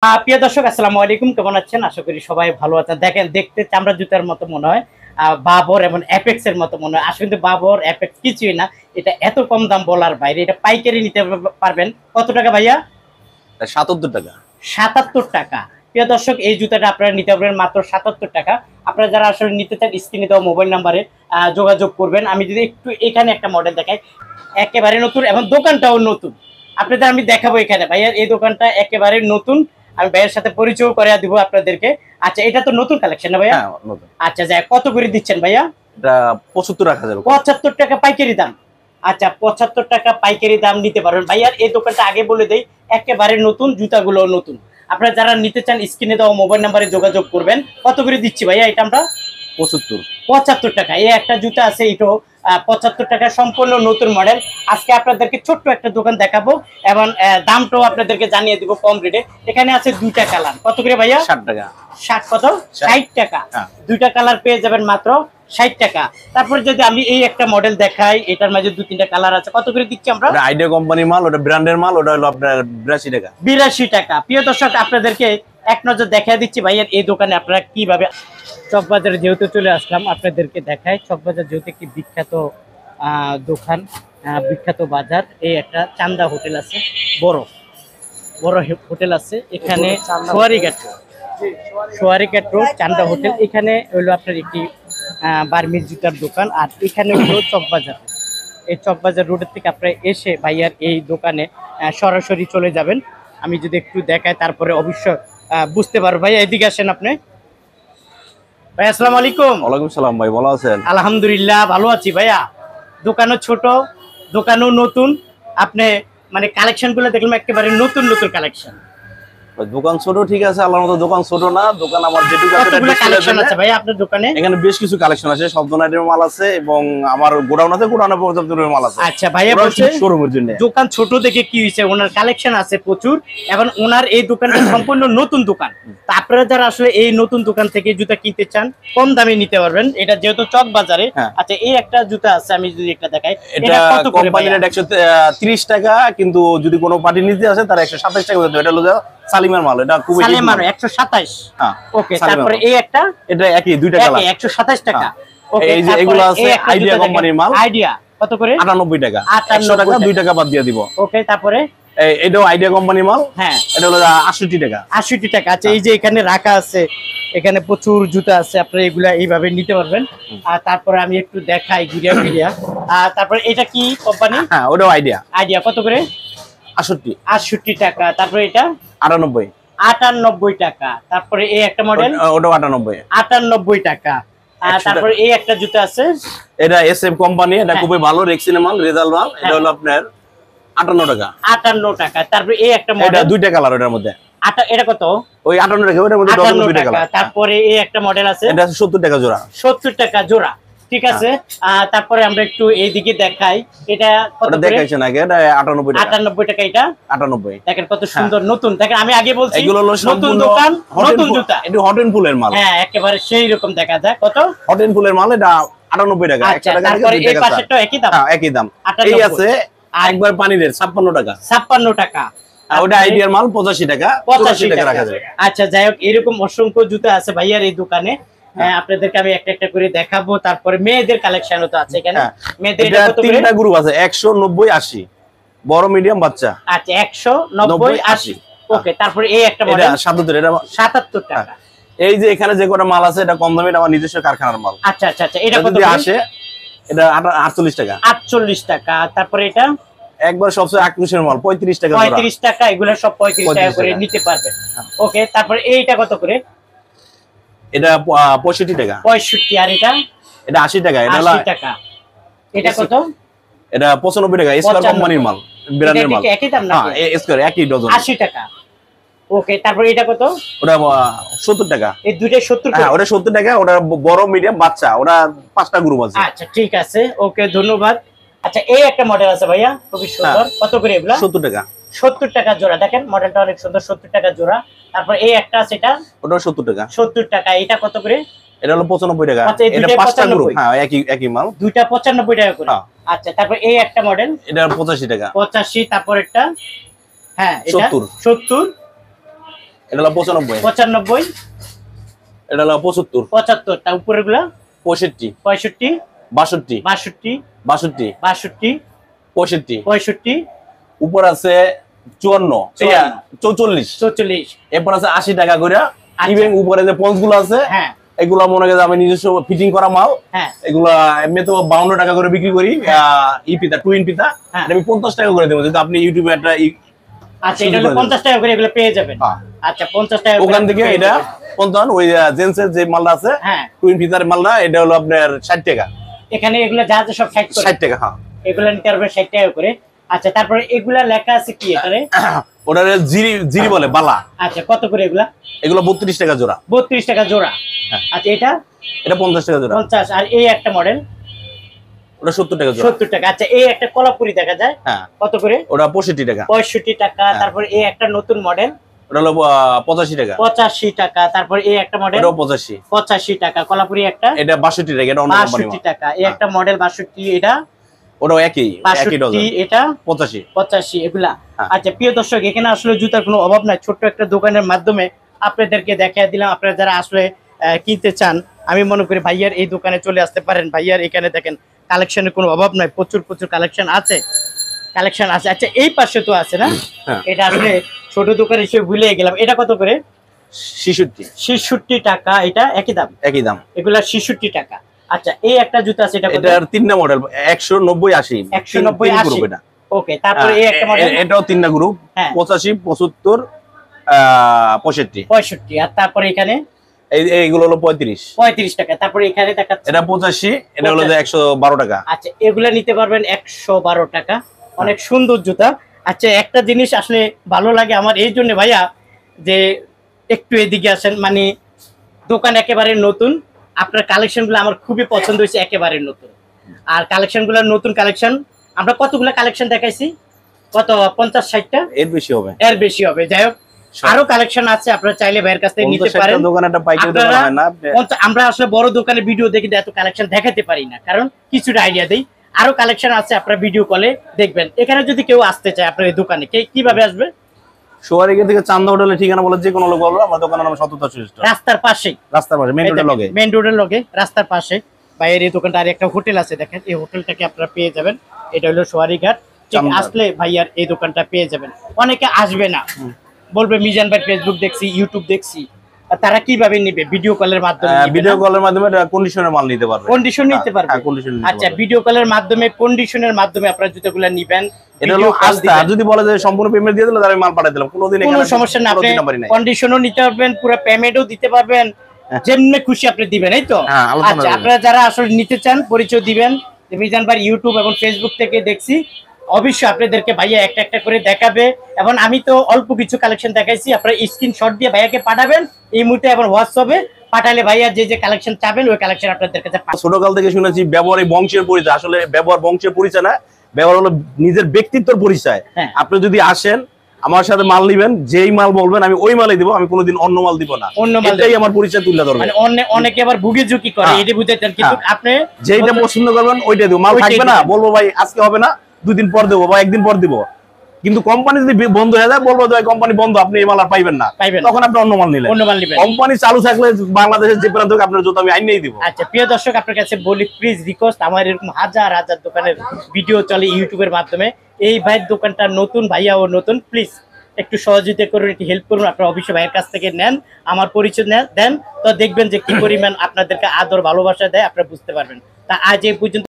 প্রিয় দর্শক আসসালামু আলাইকুম, কেমন আছেন? আশা করি সবাই ভালো আছেন। দেখেন, দেখতে চামড়া জুতার মতো মনে হয়, বাবর এবং অ্যাপেক্স এর মতো মনে হয়। আসলে কিন্তু বাবর অ্যাপেক্স কিছুই না, এটা এত কম দাম বলার বাইরে। এটা পাইকারি নিতে পারবেন কত টাকা ভাইয়া? ৭৭ টাকা। ৭৭ টাকা। প্রিয় দর্শক, এই জুতাটা আপনারা নিতে পারবেন মাত্র ৭৭ টাকা। আপনারা যারা আসলে নিতে চান স্ক্রিনে দেওয়া মোবাইল নাম্বারে যোগাযোগ করবেন। আমি যদি একটু এখানে একটা মডেল দেখাই, একেবারে নতুন এবং দোকানটাও নতুন। আপনাদের আমি দেখাবো এখানে ভাইয়া, এই দোকানটা একেবারে নতুন। আমি ভাইয়ের সাথে পরিচয় করে দিব আপনাদেরকে। আচ্ছা, এটা তো নতুন কালেকশন না ভাইয়া? হ্যাঁ, নতুন। আচ্ছা, যাই, কত করে দিচ্ছেন ভাইয়া? এটা ৭৫ রাখা যাবে। ৭৫ টাকা পাইকারি দাম। আচ্ছা, ৭৫ টাকা পাইকারি দাম নিতে পারবেন ভাইয়ার। এই দোকানটা আগে বলে দেই, একেবারে নতুন, জুতাগুলো নতুন। আপনারা যারা নিতে চান স্ক্রিনে দেওয়া মোবাইল নাম্বারে যোগাযোগ করবেন। কত করে দিচ্ছি ভাইয়া এটা আমরা? ৭৫ টাকা। এই একটা জুতা আছে, এটাও ৭৫ টাকা, সম্পূর্ণ নতুন মডেল। আজকে আপনাদেরকে ছোট্ট একটা দোকান দেখাবো এবং দামটাও আপনাদেরকে জানিয়ে দিব কম রেটে। এখানে আছে দুইটা কালার। কত করে ভাইয়া? ৬০ টাকা। ৬০ কত? ৬০ টাকা। দুইটা কালার পেয়ে যাবেন মাত্র ৬০ টাকা। তারপর যদি আমি এই একটা মডেল দেখাই, এটার মাঝে দুই তিনটা কালার আছে। কত করে দিচ্ছি আমরা? এটা আইডিয়া কোম্পানির মাল, ওটা ব্র্যান্ডের মাল, ওটা হলো আপনার ৮২ টাকা। ৮২ টাকা। প্রিয় দর্শক, আপনাদেরকে এক নজর দেখাই দিচ্ছি ভাইয়ের এই দোকানে আপনারা কিভাবে। চকবাজারে যেহেতু চলে আসলাম, আপনাদেরকে দেখাই। চকবাজার যেহেতু একটি বিখ্যাত দোকান, বিখ্যাত বাজার। এই একটা চান্দা হোটেল আছে, বড় বড় হোটেল আছে এখানে, সোয়ারিঘাট রোড চান্দা হোটেল। এখানে হলো আপনার একটি বার্মিজ জুতার দোকান। আর এখানে হলো চকবাজার। এই চকবাজার রোডের থেকে আপনারা এসে ভাইয়ার এই দোকানে সরাসরি চলে যাবেন। আমি যদি একটু দেখাই তারপরে অবশ্যই বুঝতে পারবো। ভাইয়া এদিকে আসেন আপনি। ভাই আসসালামু আলাইকুম। ওয়ালাইকুম সালাম ভাই, ভালো আছেন? আলহামদুলিল্লাহ ভালো আছি ভাইয়া। দোকানও ছোট, দোকানও নতুন। আপনি মানে কালেকশন গুলো দেখলাম একেবারে নতুন নতুন কালেকশন। দোকান ছোট, ঠিক আছে, আল্লাহর মতো দোকান ছোট না। দোকান আমার যেটুকু কালেকশন আছে ভাই আপনার দোকানে? এখানে বেশ কিছু কালেকশন আছে, সব ধরনের মাল আছে এবং আমার গোডাউন আছে, গোডাউনে পর্যাপ্ত মাল আছে। আচ্ছা ভাইয়া বলছে শোরুমের জন্য দোকান ছোট দেখে কি হয়েছে, ওনার কালেকশন আছে প্রচুর এবং ওনার এই দোকানটা সম্পূর্ণ নতুন দোকান। তা আপনারা যারা আসলে এই নতুন দোকান থেকে জুতা কিনতে চান, কম দামে নিতে পারবেন। এটা যেহেতু চক বাজারে। আচ্ছা, এই একটা জুতা আছে, আমি যদি একটা দেখাই, এটা কত করে? কোম্পানির রেট 130 টাকা, কিন্তু যদি কোনো পার্টি নিতে আসে তার 127 টাকা দিতে হবে। এটা হলো সালিমার মাল, এটা খুবই সালিমার 127। হ্যাঁ, ওকে। তারপরে এই একটা, এটা একই, দুইটা কালার, 127 টাকা। ওকে, এই যে এগুলো আছে আইডিয়া কোম্পানির মাল। আইডিয়া কত করে? 98 টাকা। 100 টাকা 2 টাকা বাদ দিয়ে দিব। ওকে, তারপরে এটাও আইডিয়া কোম্পানির মাল। হ্যাঁ, এটা হলো 68 টাকা। 68 টাকা। আচ্ছা, এই যে এখানে রাখা আছে, এখানে প্রচুর জুতা আছে, আপনারা এগুলা এইভাবে নিতে পারবেন। আর তারপরে আমি একটু দেখাই ঘুরিয়া ঘুরিয়া। আর তারপরে এটা কি কোম্পানি? হ্যাঁ, ওটাও আইডিয়া। আইডিয়া কত করে? 68 টাকা। তারপরে এটা 98 টাকা। তারপরে এই একটা মডেল, ওটাও 98 টাকা। আর তারপরে এই একটা জুতা আছে, এটা এসএম কোম্পানি, এটা খুবই ভালো রেক্সিনের মাল, রেজাল্ট মাল। এটা হলো আপনার 58 টাকা। 58 টাকা। তারপরে এই একটা মডেল, এটা দুইটা কালার, ওটার মধ্যে এটা কত? ওই 58 টাকা, ওটার মধ্যে 58 টাকা। তারপরে এই একটা মডেল আছে, এটা 70 টাকা জোড়া। 70 টাকা জোড়া, ঠিক আছে। তারপরে আমরা একটু এইদিকে দেখাই, এটা কত করে? দেখাইছেন আগে, এটা 98 টাকা। 98 টাকা। এটা 98। দেখেন কত সুন্দর নতুন। দেখেন, আমি আগে বলছি এগুলো হলো নতুন দোকান, নতুন জুতা। এটা হট এন্ড ফুলের মাল। হ্যাঁ, একেবারে সেই রকম দেখা যায়। কত? হট এন্ড ফুলের মাল, এটা 98 টাকা। 100 টাকা। তারপরে এই পাশেরটা একই দাম? হ্যাঁ, একই দাম। এই আছে একবার পানির 56 টাকা। 56 টাকা। ওটা আইডিয়ার মাল 85 টাকা। 85 টাকা রাখা যায়। আচ্ছা, যাই হোক, এরকম অসংখ্য জুতা আছে ভাইয়ার এই দোকানে। আপনাদেরকে আমি একটা একটা করে দেখাবো। তারপরে মেয়েদের কালেকশনও তো আছে এখানে। মেয়েদের এটা কত করে? তিনটা গ্রুপ আছে, 190, 80, বড়, মিডিয়াম, বাচ্চা। আচ্ছা, 190, 80। ওকে, তারপরে এই একটা মডেল, এটা 77, এটা 77 টাকা। এই যে এখানে যে কোটা মাল আছে, এটা কম দামে, এটা আমার নিজস্ব কারখানার মাল। আচ্ছা আচ্ছা আচ্ছা, এটা কত আসে? এটা 48 টাকা। 48 টাকা। তারপরে এটা একবার সবচেয়ে আকর্ষণীয় মাল, 35 টাকা। 35 টাকা। এগুলো সব 35 টাকা করে নিতে পারবেন। ওকে, তারপরে এইটা কত করে? এটা 65 টাকা। 65। আর এটা? এটা 80 টাকা। এটা 80 টাকা। এটা কত? এটা 95 টাকা। স্কয়ার কোম্পানির মাল, ব্র্যান্ডের মাল। একই দাম না? হ্যাঁ, স্কয়ার একই ডজন। 80 টাকা। ওকে, তারপরে এটা কত? ওটা 70 টাকা। এই দুইটাই 70 টাকা। হ্যাঁ, ওটা 70 টাকা। ওটা বড়, মিডিয়াম, বাচ্চা, ওটা 5টা গ্রুপ আছে। আচ্ছা, ঠিক আছে। ওকে, ধন্যবাদ। আচ্ছা, এই একটা মডেল আছে ভাইয়া, খুবই সুন্দর। কত করে এগুলা? 70 টাকা। 70 টাকা জোড়া। দেখেন, মডেলটা অনেক সুন্দর। 70 টাকা জোড়া। তারপর এই একটা আছে, এটা ওটা 70 টাকা। 70 টাকা। এটা কত করে? এটা হলো 95 টাকা। এটা 5টা গ্রুপ। হ্যাঁ, একই মাল। দুইটা 95 টাকা করে। আচ্ছা, তারপর এই একটা মডেল, এটা 85 টাকা। 85। তারপর একটা, হ্যাঁ, এটা 70। 70। এটা হলো 95, 95, এটা হলো 75, 75, তার উপরের গুলা 65, 65, 62, 62, 62, 62, 65, 65, উপর আছে 54, 44, 44, এরপর আছে 80 টাকা করে। ইভেন উপরে যে পঞ্চ গুলো আছে হ্যাঁ এগুলা মনে করেন আমি নিজস্ব ফিটিং করা মাল, হ্যাঁ এগুলা এমনি তো 52 টাকা করে বিক্রি করি। ই পিতা টুইন পিতা হ্যাঁ। এটা আমি 50 টাকা করে দেবো যদি আপনি ইউটিউবে একটা আচ্ছা এটা হলো 50 টাকা করে এগুলো পেয়ে যাবেন। হ্যাঁ। আচ্ছা 50 টাকা করে ওখান থেকে পেয়ে এটা যাবেন। 50 ওই জেন্টসের যে মালটা আছে হ্যাঁ টুইন পিতার মালটা এটা হলো আপনার 60 টাকা, এখানে এগুলো যা যা সব 60 করে 60 টাকা। হ্যাঁ এগুলো নিতে পারবেন 60 টাকা করে। আচ্ছা তারপরে এগুলা লেখা আছে কি এটারে? ওটা জিরি জিরি বলে বালা। আচ্ছা কত করে এগুলা? এগুলো 32 টাকা জোড়া। 32 টাকা জোড়া। হ্যাঁ। আচ্ছা এটা এটা 50 টাকা জোড়া। 50। আর এই একটা মডেল ওটা 70 টাকা জোড়া। 70 টাকা। আচ্ছা এই একটা কলাপুরি দেখা যায় হ্যাঁ কত করে? ওটা 65 টাকা। 65 টাকা। তারপর এই একটা নতুন মডেল ওটা হলো 85 টাকা। 85 টাকা। তারপর এই একটা মডেল ওটাও 85। 85 টাকা। কলাপুরি একটা এটা 62 টাকা, এটা অন্য কোম্পানি 62 টাকা। এই একটা মডেল 62, এটা ওটাও একই ডজন 62, এটা 85। 85 এগুলা। হ্যাঁ। আচ্ছা প্রিয় দর্শক এখানে আসলে জুতার কোনো অভাব নাই, ছোট্ট একটা দোকানের মাধ্যমে আপনাদেরকে দেখিয়ে দিলাম। আপনারা যারা আসলে কিনতে চান আমি মনে করি ভাইয়ার এই দোকানে চলে আসতে পারেন। ভাইয়ার এখানে দেখেন কালেকশনের কোনো অভাব নাই, প্রচুর প্রচুর কালেকশন আছে। আচ্ছা এই পাশে তো আছে না? হ্যাঁ। এটা আসলে ছোট দোকান হিসেবে ভুলে গেলাম। এটা কত করে? 66। 66 টাকা। এটা একই দাম? একই দাম। এগুলা 66 টাকা। আচ্ছা এই একটা জুতা আছে, এটা কত? এটার তিনটা মডেল 190 80 190 80 গ্রুপ এটা। ওকে। তারপরে এই একটা মডেল এটাও তিনটা গ্রুপ হ্যাঁ 85 75 65। 65। আর তারপরে এখানে এইগুলো হলো 35 35 টাকা। তারপরে এখানে দেখাচ্ছে এটা 85, এটা হলো যে 112 টাকা। আচ্ছা এগুলা নিতে পারবেন 112 টাকা। অনেক সুন্দর জুতা। আচ্ছা একটা জিনিস আসলে ভালো লাগে আমার এই জন্য ভাইয়া যে একটু এদিকে আসেন, মানে দোকান একেবারে নতুন, আপনার কালেকশনগুলো আমার খুবই পছন্দ হয়েছে, একেবারে নতুন। আর কালেকশনগুলো নতুন কালেকশন। আমরা কতগুলো কালেকশন দেখাইছি? কত 50-60টা? এর বেশি হবে, এর বেশি হবে। যাই হোক আরো কালেকশন আছে, আপনারা চাইলে ভাইয়ের কাছ থেকে নিতে পারেন। দোকানে একটা পাইকারি দোকান হয় না। আমরা আসলে বড় দোকানে ভিডিও দেখে এত কালেকশন দেখাতে পারি না, কারণ কিছুটা আইডিয়া দেই। আরো কালেকশন আছে, আপনারা ভিডিও কলে দেখবেন। এখানে যদি কেউ আসতে চায় আপনার এই দোকানে কিভাবে আসবে? সোয়ারিগা থেকে চান্দা হোটেলের ঠিকানা বলে যে কোনো লোক বলবো, আমার দোকানের নাম সততা সুইস্ট, রাস্তার পাশেই, রাস্তার পাশে মেইন রোডের লগে। মেইন রোডের লগে রাস্তার পাশে ভাইয়ের এই দোকানটা। আর একটা হোটেল আছে দেখেন, এই হোটেলটাকে আপনারা পেয়ে যাবেন। এটা হলো সোয়ারিঘাট। ঠিক আসলে ভাইয়ার এই দোকানটা পেয়ে যাবেন। অনেকে আসবে না, বলবে মিজান ভাই ফেসবুক দেখছি, ইউটিউব দেখছি। আর তারা কিভাবে নিবে? ভিডিও কলের মাধ্যমে। ভিডিও কলের মাধ্যমে কন্ডিশনের মাল নিতে পারবে, কন্ডিশন নিতে পারবে। আচ্ছা ভিডিও কলের মাধ্যমে, কন্ডিশনের মাধ্যমে আপনারা জুতাগুলো নিবেন। এটা হলো আস্থা। আর যদি বলে যে সম্পূর্ণ পেমেন্ট দিয়ে দিলে তাহলে আমি মাল পাঠিয়ে দিলাম, কোনোদিন কোনো সমস্যা না। আপনি কন্ডিশনও নিতে পারবেন, পুরো পেমেন্টও দিতে পারবেন, যেমনি খুশি আপনি দিবেন, এই তো। আচ্ছা আপনারা যারা আসলে নিতে চান পরিচয় দিবেন। মিজান ভাই ইউটিউব এবং ফেসবুক থেকে দেখছি, অবশ্যই আপনাদেরকে ভাইয়া একটা একটা করে দেখাবে। এবং আমি তো অল্প কিছু কালেকশন দেখাইছি, আপনারা স্ক্রিনশট দিয়ে ভাইয়াকে পাঠাবেন এই মুহূর্তে, এবং হোয়াটসঅ্যাপে পাঠালে ভাইয়া যে যে কালেকশন চাবেন ওই কালেকশন আপনাদের কাছে পাবেন। ছোটকাল থেকে শুনেছি ব্যবহার এই বংশের পরিচয়। আসলে ব্যবহার বংশের পরিচয় না, ব্যবহার হলো নিজের ব্যক্তিত্বের পরিচয়। আপনি যদি আসেন আমার সাথে মাল নিবেন, যেই মাল বলবেন আমি ওই মালই দিব, আমি কোনোদিন অন্য মাল দিব না। অন্য মাল এটাই আমার পরিচয় তুলে ধরবে। মানে অনেকে আবার ভুগে ঝুঁকি করে, এটা বুঝাইতেন। কিন্তু আপনি যেইটা পছন্দ করবেন ওইটাই দিব। মাল থাকবে না বলবো ভাই আজকে হবে না, 2 দিন পর দেবো বা 1 দিন পর দিব। কিন্তু কোম্পানি যদি বন্ধ হয়ে যায় বলবো ভাই কোম্পানি বন্ধ, আপনি এই মাল আর পাইবেন না, তখন আপনি অন্য মাল নিলেন। কোম্পানি চালু থাকলে বাংলাদেশের যে প্রান্ত থেকে আপনার জুতো আমি আইনেই দিব। আচ্ছা প্রিয় দর্শক আপনার কাছে বলি, প্লিজ রিকোয়েস্ট, আমার এরকম হাজার হাজার দোকানের ভিডিও চলে ইউটিউবের মাধ্যমে। এই ভাইয়ের দোকানটা নতুন, ভাইয়া ও নতুন, প্লিজ একটু সহযোগিতা করুন, একটু হেল্প করুন। আপনারা অবশ্যই ভাইয়ের কাছ থেকে নেন, আমার পরিচয় দেন, তো দেখবেন যে কি পরিমাণ আপনাদেরকে আদর ভালোবাসা দেয়, আপনারা বুঝতে পারবেন। তা আজ এই পর্যন্ত।